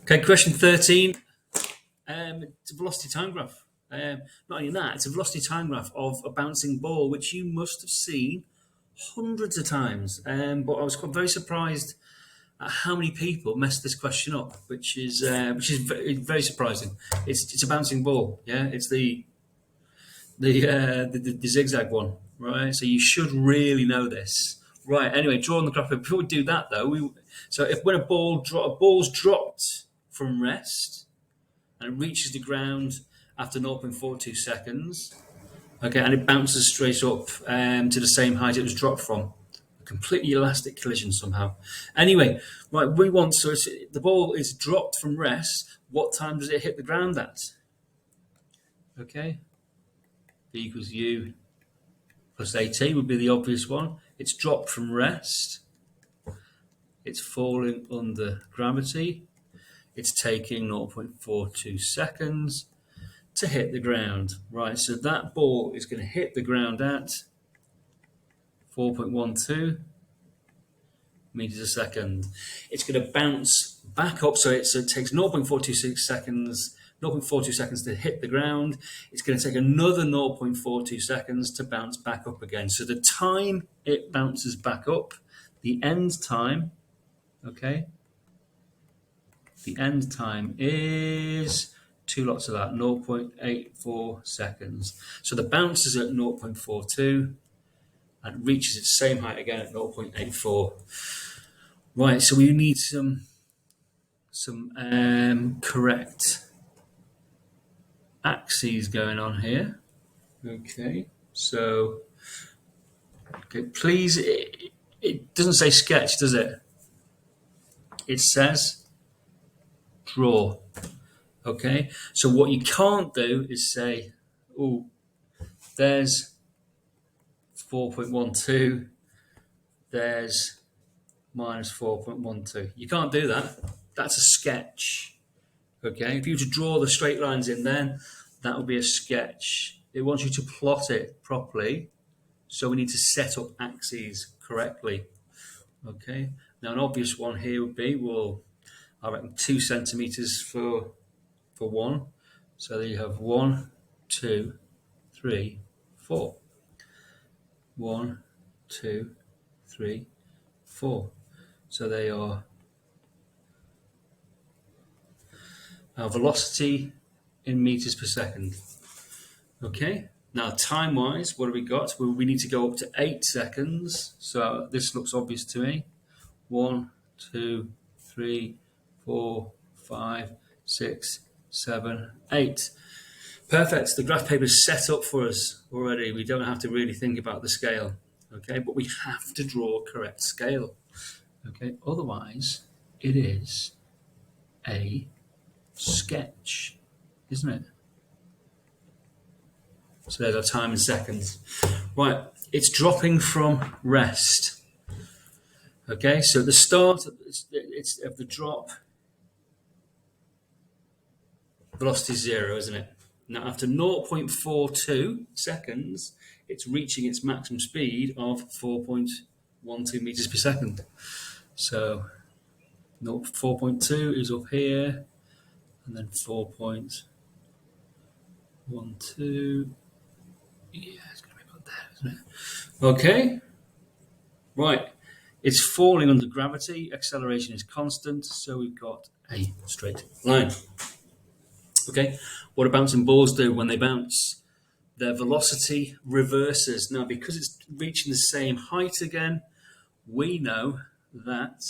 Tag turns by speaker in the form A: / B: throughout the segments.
A: Okay, question 13. It's a velocity time graph. Not only that, it's a velocity time graph of a bouncing ball, which you must have seen hundreds of times. But I was very surprised at how many people messed this question up, which is very surprising. It's a bouncing ball, yeah. It's the zigzag one, right? So you should really know this, right? Anyway, drawing the graph. Before we do that, though, so if when a ball's dropped from rest and it reaches the ground after 0.42 seconds, okay, and it bounces straight up to the same height it was dropped from. A completely elastic collision somehow. Anyway, right, the ball is dropped from rest. What time does it hit the ground at? Okay, V equals U plus AT would be the obvious one. It's dropped from rest. It's falling under gravity. It's taking 0.42 seconds to hit the ground. Right, so that ball is going to hit the ground at 4.12 meters a second. It's going to bounce back up, so it takes 0.426 seconds. 0.42 seconds to hit the ground. It's going to take another 0.42 seconds to bounce back up again. So the time it bounces back up, the end time, okay, the end time is two lots of that, 0.84 seconds. So the bounce is at 0.42 and reaches its same height again at 0.84. Right, so we need some correct axes going on here. Okay, so please, it doesn't say sketch, does it? It says draw. Okay, so what you can't do is say, oh, there's 4.12, there's minus 4.12. You can't do that. That's a sketch. Okay, if you were to draw the straight lines in then, that would be a sketch. It wants you to plot it properly, so we need to set up axes correctly. Okay, now an obvious one here would be, well, I reckon 2 centimeters for one. So there you have 1, 2, 3, 4. 1, 2, 3, 4. So they are our velocity in meters per second. Okay, now time-wise, what have we got? Well, we need to go up to 8 seconds. So this looks obvious to me. 1, 2, 3, 4, 5, 6, 7, 8. Perfect. The graph paper is set up for us already. We don't have to really think about the scale. Okay, but we have to draw correct scale. Okay, otherwise it is a sketch, isn't it? So there's our time in seconds. Right, it's dropping from rest. Okay, so the start of the drop, velocity is 0, isn't it? Now after 0.42 seconds, it's reaching its maximum speed of 4.12 meters per second. So 4.2 is up here, and then 4.12. Yeah, it's going to be about there, isn't it? Okay. Right. It's falling under gravity. Acceleration is constant, so we've got a straight line. Okay. What do bouncing balls do when they bounce? Their velocity reverses. Now, because it's reaching the same height again, we know that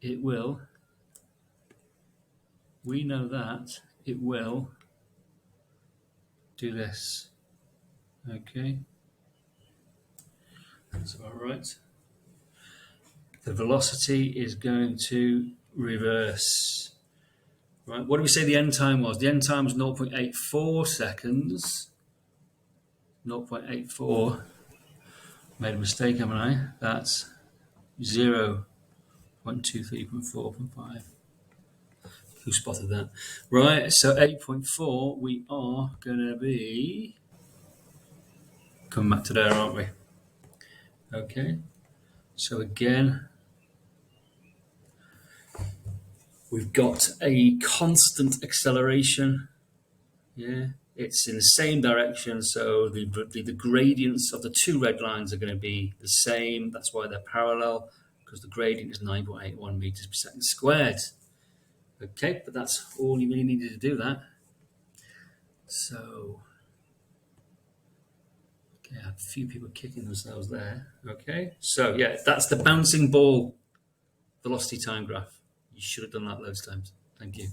A: it will do this. Okay, that's about right. The velocity is going to reverse. Right, what did we say the end time was? The end time was 0.84 seconds. 0.84. Made a mistake, haven't I? That's 0.23.4.5. Who spotted that? Right, so 8.4, we are going to be coming back to there, aren't we? Okay, so again, We've got a constant acceleration. Yeah, it's in the same direction, so the gradients of the two red lines are going to be the same. That's why they're parallel, because the gradient is 9.81 meters per second squared. Okay, but that's all you really needed to do that. So, okay, a few people kicking themselves there. Okay, so yeah, that's the bouncing ball velocity time graph. You should have done that loads of times. Thank you.